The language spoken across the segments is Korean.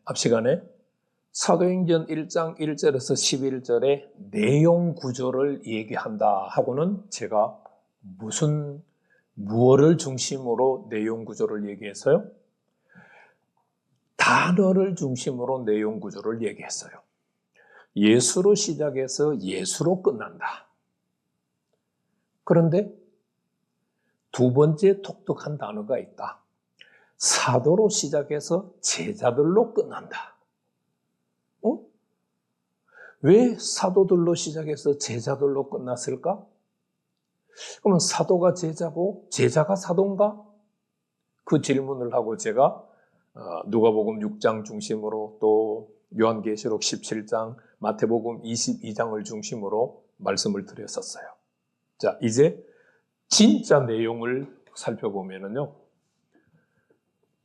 앞 시간에 사도행전 1장 1절에서 11절의 내용 구조를 얘기한다 하고는 제가 무엇을 중심으로 내용 구조를 얘기했어요? 단어를 중심으로 내용 구조를 얘기했어요. 예수로 시작해서 예수로 끝난다. 그런데 두 번째 독특한 단어가 있다. 사도로 시작해서 제자들로 끝난다. 왜 사도들로 시작해서 제자들로 끝났을까? 그러면 사도가 제자고 제자가 사도인가? 그 질문을 하고 제가 누가복음 6장 중심으로 또 요한계시록 17장, 마태복음 22장을 중심으로 말씀을 드렸었어요. 자, 이제 진짜 내용을 살펴보면은요.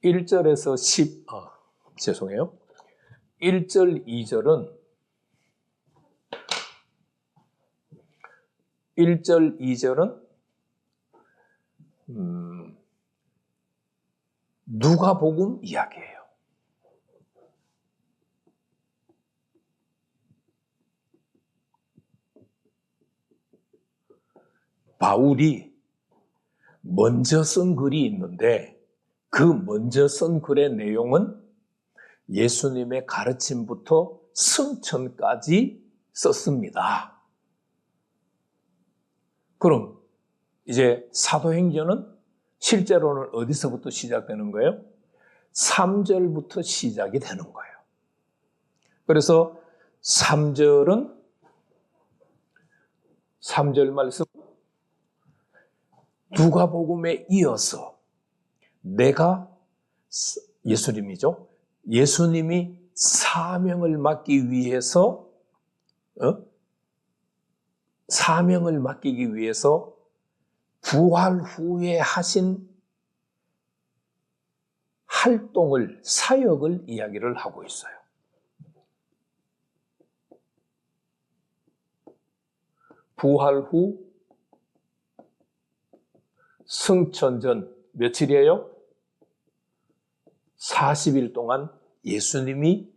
1절에서 1절, 2절은 1절, 2절은 누가복음 이야기예요. 바울이 먼저 쓴 글이 있는데 그 먼저 쓴 글의 내용은 예수님의 가르침부터 승천까지 썼습니다. 그럼 이제 사도행전은 실제로는 어디서부터 시작되는 거예요? 3절부터 시작이 되는 거예요. 그래서 3절 말씀 누가복음에 이어서 내가 예수님이죠. 예수님이 사명을 맡기 위해서 부활 후에 하신 활동을, 사역을 이야기를 하고 있어요. 부활 후 승천 전 며칠이에요? 40일 동안 예수님이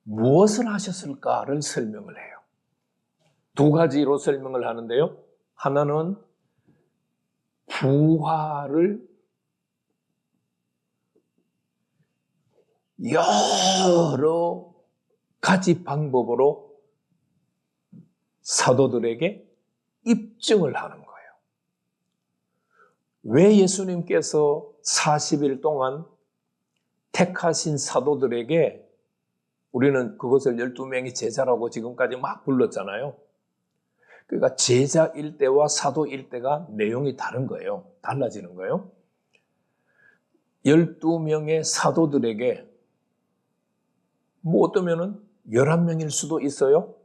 무엇을 하셨을까를 설명을 해요. 두 가지로 설명을 하는데요. 하나는 부활을 여러 가지 방법으로 사도들에게 입증을 하는 거예요. 왜 예수님께서 40일 동안 택하신 사도들에게 우리는 그것을 12명의 제자라고 지금까지 막 불렀잖아요. 그러니까 제자일 때와 사도일 때가 내용이 다른 거예요. 달라지는 거예요. 12명의 사도들에게 어떤 면은 11명일 수도 있어요.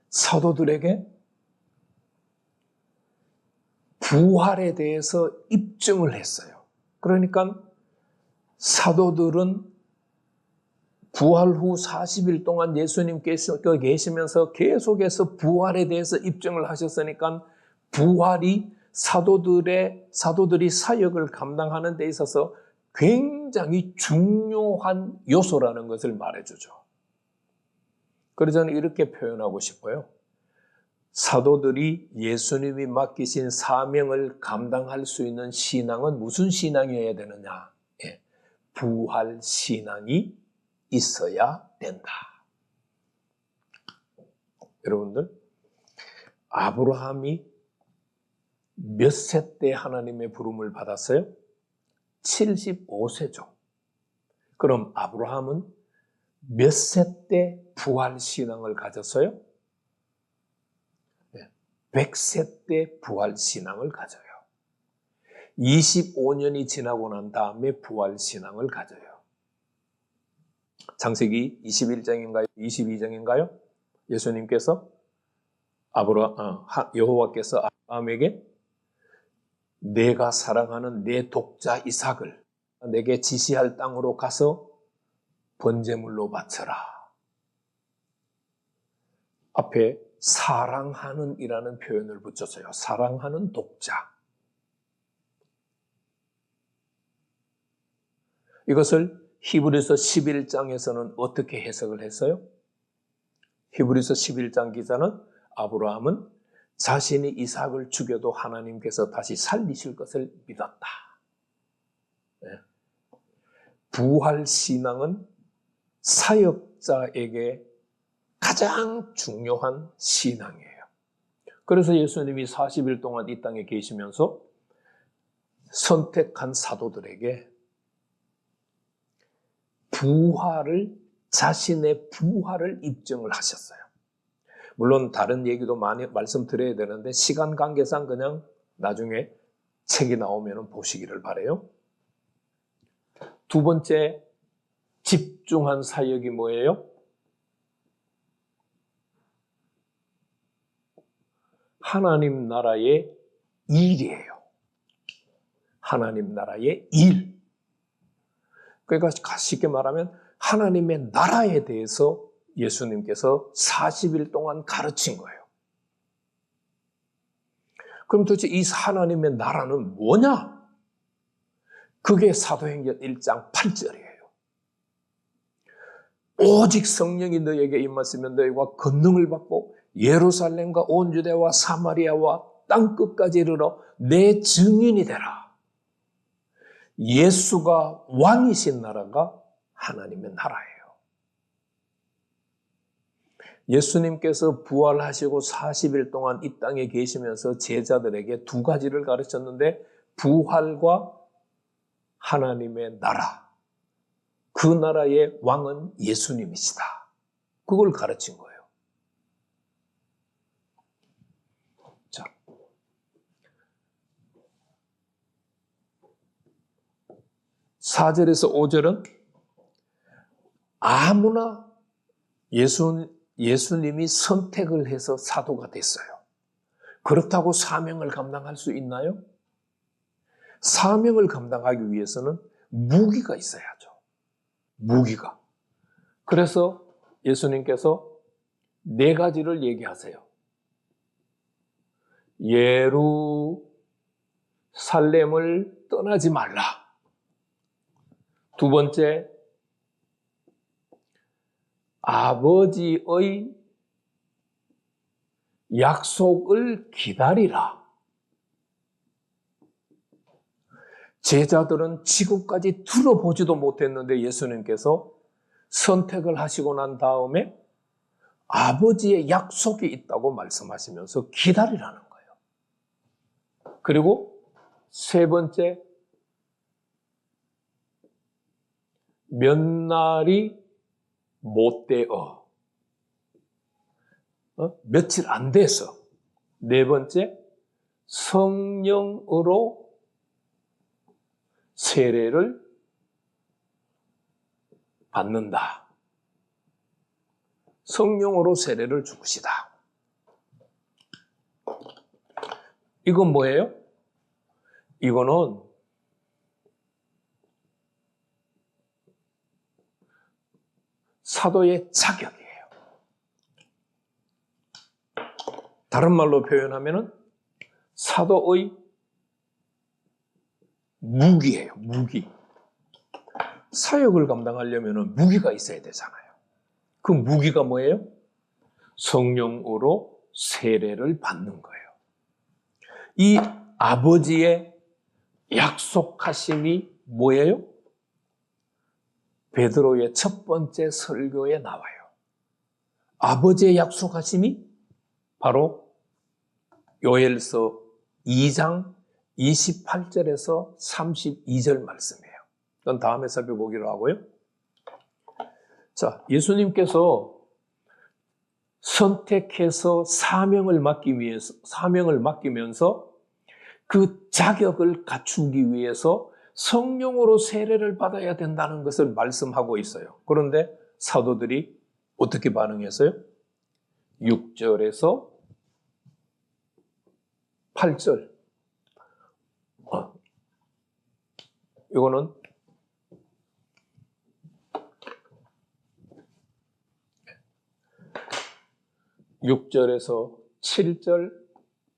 사도들에게 부활에 대해서 입증을 했어요. 그러니까 사도들은 부활 후 40일 동안 예수님께서 계시면서 계속해서 부활에 대해서 입증을 하셨으니까 부활이 사도들이 사역을 감당하는 데 있어서 굉장히 중요한 요소라는 것을 말해주죠. 그래서 저는 이렇게 표현하고 싶어요. 사도들이 예수님이 맡기신 사명을 감당할 수 있는 신앙은 무슨 신앙이어야 되느냐? 부활 신앙이 있어야 된다. 여러분들, 아브라함이 몇 세 때 하나님의 부름을 받았어요? 75세죠. 그럼 아브라함은 몇 세 때 부활 신앙을 가졌어요? 100세 때 부활 신앙을 가져요. 25년이 지나고 난 다음에 부활 신앙을 가져요. 창세기 21장인가요? 22장인가요? 예수님께서 여호와께서 아브라함에게 내가 사랑하는 내 독자 이삭을 내게 지시할 땅으로 가서 번제물로 바쳐라. 앞에 사랑하는 이라는 표현을 붙였어요. 사랑하는 독자. 이것을 히브리서 11장에서는 어떻게 해석을 했어요? 히브리서 11장 기자는 아브라함은 자신이 이삭을 죽여도 하나님께서 다시 살리실 것을 믿었다. 네. 부활 신앙은 사역자에게 가장 중요한 신앙이에요. 그래서 예수님이 40일 동안 이 땅에 계시면서 선택한 사도들에게 자신의 부활을 입증을 하셨어요. 물론 다른 얘기도 많이 말씀드려야 되는데 시간 관계상 그냥 나중에 책이 나오면 보시기를 바라요. 두 번째 집중한 사역이 뭐예요? 하나님 나라의 일이에요. 하나님 나라의 일. 그러니까 쉽게 말하면 하나님의 나라에 대해서 예수님께서 40일 동안 가르친 거예요. 그럼 도대체 이 하나님의 나라는 뭐냐? 그게 사도행전 1장 8절이에요. 오직 성령이 너에게 임하시면 너희가 권능을 받고 예루살렘과 온 유대와 사마리아와 땅끝까지 이르러 내 증인이 되라. 예수가 왕이신 나라가 하나님의 나라예요. 예수님께서 부활하시고 40일 동안 이 땅에 계시면서 제자들에게 두 가지를 가르쳤는데 부활과 하나님의 나라. 그 나라의 왕은 예수님이시다. 그걸 가르친 거예요. 자, 4절에서 5절은 아무나 예수님이 선택을 해서 사도가 됐어요. 그렇다고 사명을 감당할 수 있나요? 사명을 감당하기 위해서는 무기가 있어야죠. 무기가. 그래서 예수님께서 네 가지를 얘기하세요. 예루살렘을 떠나지 말라. 두 번째, 아버지의 약속을 기다리라. 제자들은 지금까지 들어보지도 못했는데 예수님께서 선택을 하시고 난 다음에 아버지의 약속이 있다고 말씀하시면서 기다리라는 거예요. 그리고 세 번째, 몇 날이 못 되어. 며칠 안 돼서. 네 번째, 성령으로 세례를 받는다. 성령으로 세례를 줄 것이다. 이건 뭐예요? 이거는 사도의 자격이에요. 다른 말로 표현하면 사도의 무기예요. 무기. 사역을 감당하려면 무기가 있어야 되잖아요. 그 무기가 뭐예요? 성령으로 세례를 받는 거예요. 이 아버지의 약속하심이 뭐예요? 베드로의 첫 번째 설교에 나와요. 아버지의 약속하심이 바로 요엘서 2장 28절에서 32절 말씀이에요. 그건 다음에 살펴보기로 하고요. 자, 예수님께서 선택해서 사명을 맡기면서 그 자격을 갖추기 위해서 성령으로 세례를 받아야 된다는 것을 말씀하고 있어요. 그런데 사도들이 어떻게 반응했어요? 6절에서 8절. 이거는 (6절에서) 7절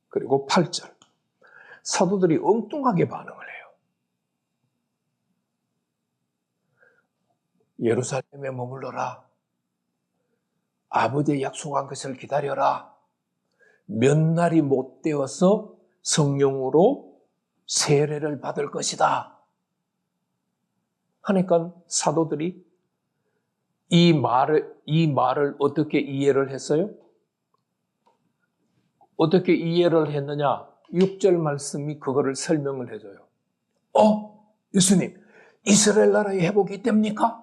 그리고 8절. 사도들이 엉뚱하게 반응을 해요. 예루살렘에 머물러라. 아버지의 약속한 것을 기다려라. 몇 날이 못 되어서 성령으로 세례를 받을 것이다. 하니까 사도들이 이 말을 어떻게 이해를 했어요? 어떻게 이해를 했느냐? 6절 말씀이 그거를 설명을 해줘요. 예수님, 이스라엘 나라의 회복이 있답니까?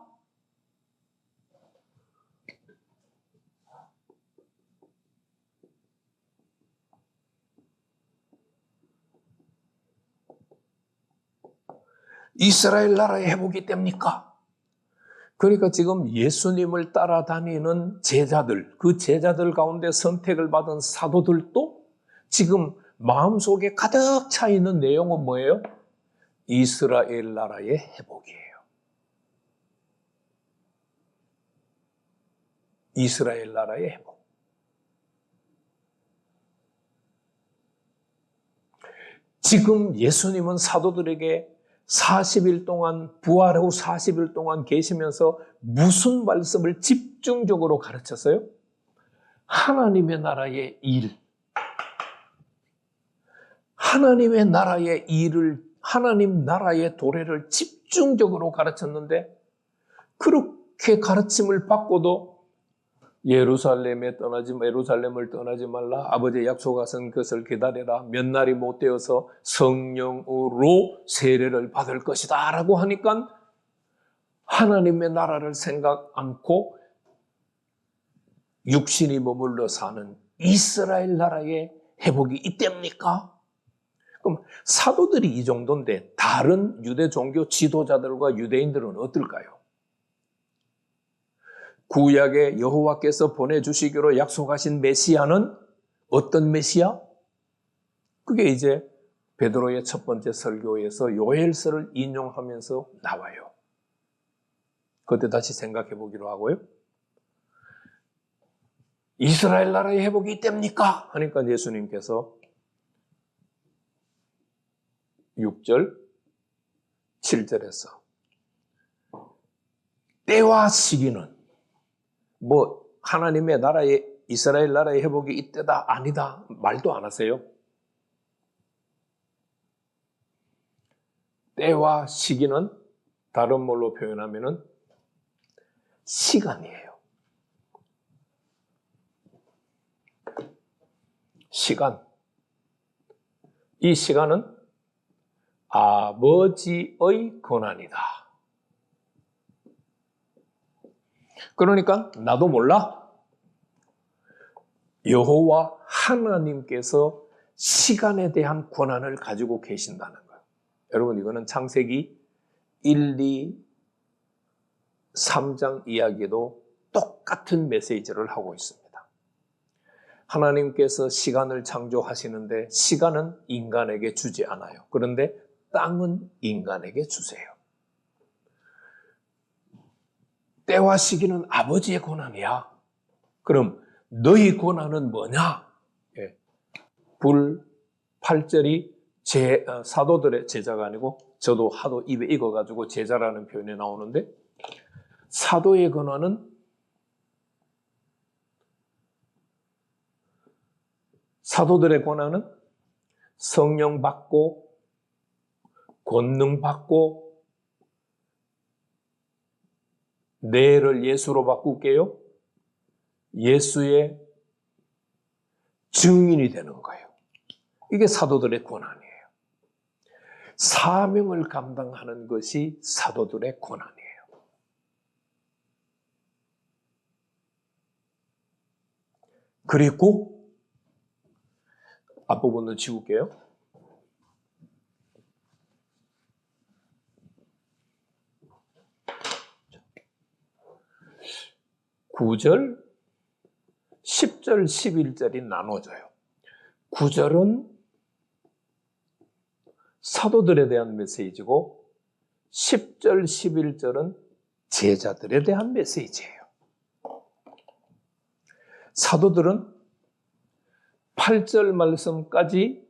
이스라엘 나라의 회복이 됩니까? 그러니까 지금 예수님을 따라다니는 제자들, 그 제자들 가운데 선택을 받은 사도들도 지금 마음속에 가득 차 있는 내용은 뭐예요? 이스라엘 나라의 회복이에요. 이스라엘 나라의 회복. 지금 예수님은 사도들에게 40일 동안, 부활 후 40일 동안 계시면서 무슨 말씀을 집중적으로 가르쳤어요? 하나님의 나라의 일. 하나님의 나라의 일을, 하나님 나라의 도래를 집중적으로 가르쳤는데, 그렇게 가르침을 받고도 예루살렘을 떠나지 말라. 아버지의 약속하신 것을 기다려라. 몇 날이 못 되어서 성령으로 세례를 받을 것이다. 라고 하니까 하나님의 나라를 생각 않고 육신이 머물러 사는 이스라엘 나라의 회복이 있답니까? 그럼 사도들이 이 정도인데 다른 유대 종교 지도자들과 유대인들은 어떨까요? 구약의 여호와께서 보내주시기로 약속하신 메시아는 어떤 메시아? 그게 이제 베드로의 첫 번째 설교에서 요엘서를 인용하면서 나와요. 그때 다시 생각해 보기로 하고요. 이스라엘 나라의 회복이 있답니까? 하니까 예수님께서 6절, 7절에서 때와 시기는 하나님의 나라의 이스라엘 나라의 회복이 이때다 아니다 말도 안 하세요. 때와 시기는 다른 말로 표현하면은 시간이에요. 시간. 이 시간은 아버지의 권한이다. 그러니까 나도 몰라. 여호와 하나님께서 시간에 대한 권한을 가지고 계신다는 거예요. 여러분 이거는 창세기 1, 2, 3장 이야기도 똑같은 메시지를 하고 있습니다. 하나님께서 시간을 창조하시는데 시간은 인간에게 주지 않아요. 그런데 땅은 인간에게 주세요. 때와 시기는 아버지의 권한이야. 그럼 너희 권한은 뭐냐? 8절이 사도들의 제자가 아니고 저도 하도 입에 익어가지고 제자라는 표현이 나오는데 사도의 권한은 사도들의 권한은 성령 받고 권능 받고 내를 예수로 바꿀게요. 예수의 증인이 되는 거예요. 이게 사도들의 권한이에요. 사명을 감당하는 것이 사도들의 권한이에요. 그리고 앞부분을 지울게요. 9절, 10절, 11절이 나눠져요. 9절은 사도들에 대한 메시지고 10절, 11절은 제자들에 대한 메시지예요. 사도들은 8절 말씀까지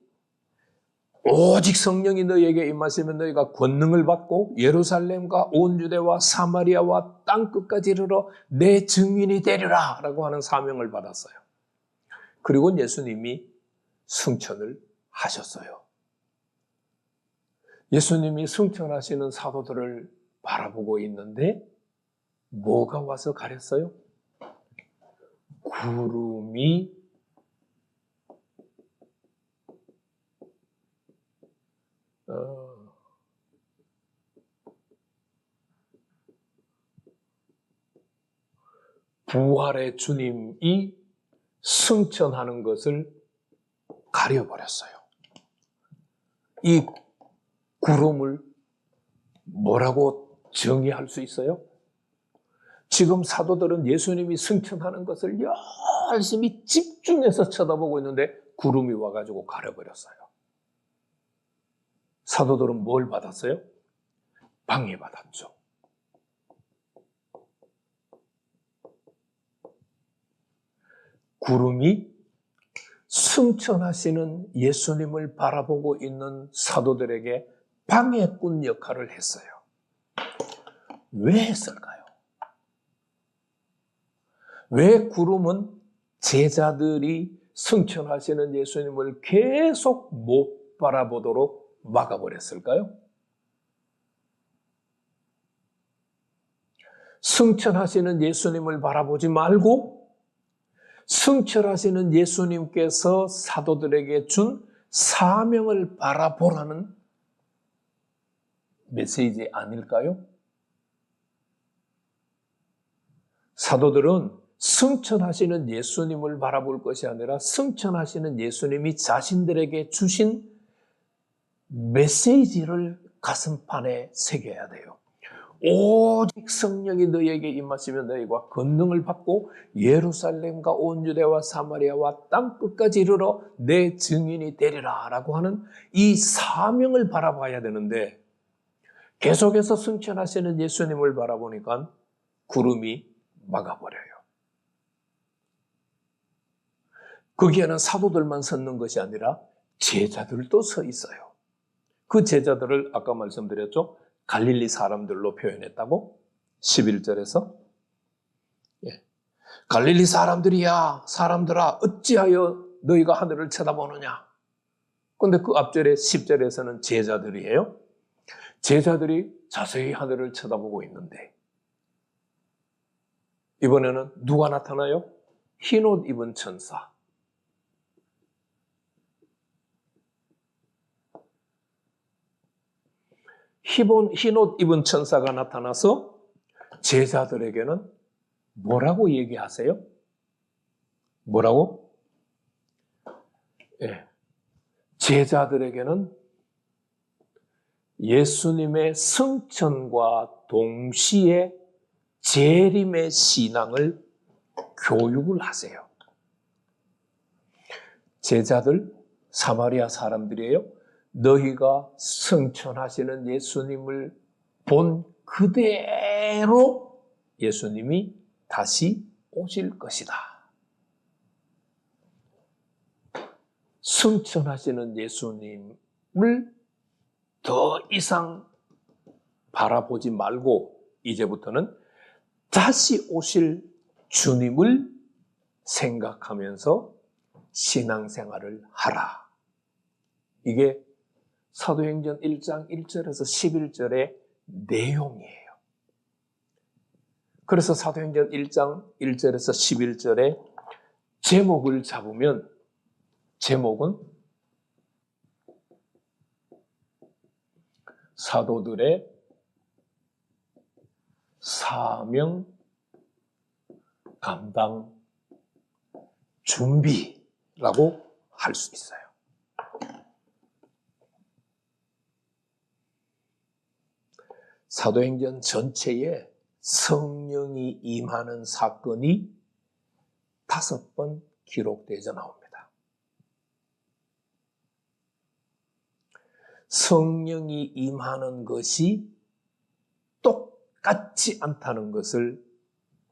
오직 성령이 너희에게 임하시면 너희가 권능을 받고 예루살렘과 온 유대와 사마리아와 땅끝까지 이르러 내 증인이 되리라 라고 하는 사명을 받았어요. 그리고 예수님이 승천을 하셨어요. 예수님이 승천하시는 사도들을 바라보고 있는데 뭐가 와서 가렸어요? 구름이 부활의 주님이 승천하는 것을 가려버렸어요. 이 구름을 뭐라고 정의할 수 있어요? 지금 사도들은 예수님이 승천하는 것을 열심히 집중해서 쳐다보고 있는데 구름이 와가지고 가려버렸어요. 사도들은 뭘 받았어요? 방해받았죠. 구름이 승천하시는 예수님을 바라보고 있는 사도들에게 방해꾼 역할을 했어요. 왜 했을까요? 왜 구름은 제자들이 승천하시는 예수님을 계속 못 바라보도록 막아버렸을까요? 승천하시는 예수님을 바라보지 말고 승천하시는 예수님께서 사도들에게 준 사명을 바라보라는 메시지 아닐까요? 사도들은 승천하시는 예수님을 바라볼 것이 아니라 승천하시는 예수님이 자신들에게 주신 메시지를 가슴판에 새겨야 돼요. 오직 성령이 너희에게 임하시면 너희가 권능을 받고 예루살렘과 온 유대와 사마리아와 땅끝까지 이르러 내 증인이 되리라 라고 하는 이 사명을 바라봐야 되는데 계속해서 승천하시는 예수님을 바라보니까 구름이 막아버려요. 거기에는 사도들만 섰는 것이 아니라 제자들도 서 있어요. 그 제자들을 아까 말씀드렸죠. 갈릴리 사람들로 표현했다고 11절에서 갈릴리 사람들이야 사람들아 어찌하여 너희가 하늘을 쳐다보느냐. 그런데 그 앞절에 10절에서는 제자들이에요. 제자들이 자세히 하늘을 쳐다보고 있는데 이번에는 누가 나타나요? 흰옷 입은 천사. 흰옷 입은 천사가 나타나서 제자들에게는 뭐라고 얘기하세요? 뭐라고? 제자들에게는 예수님의 승천과 동시에 재림의 신앙을 교육을 하세요. 제자들 사마리아 사람들이에요. 너희가 승천하시는 예수님을 본 그대로 예수님이 다시 오실 것이다. 승천하시는 예수님을 더 이상 바라보지 말고 이제부터는 다시 오실 주님을 생각하면서 신앙생활을 하라. 이게 사도행전 1장 1절에서 11절의 내용이에요. 그래서 사도행전 1장 1절에서 11절의 제목을 잡으면 제목은 사도들의 사명 감당 준비라고 할 수 있어요. 사도행전 전체에 성령이 임하는 사건이 5번 기록되어 나옵니다. 성령이 임하는 것이 똑같지 않다는 것을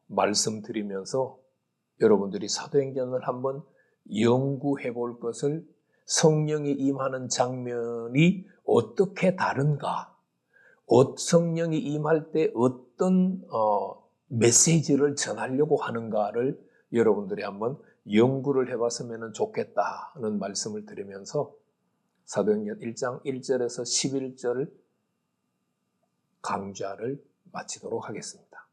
말씀드리면서 여러분들이 사도행전을 한번 연구해 볼 것을 성령이 임하는 장면이 어떻게 다른가? 성령이 임할 때 어떤 메시지를 전하려고 하는가를 여러분들이 한번 연구를 해봤으면 좋겠다는 말씀을 드리면서 사도행전 1장 1절에서 11절 강좌를 마치도록 하겠습니다.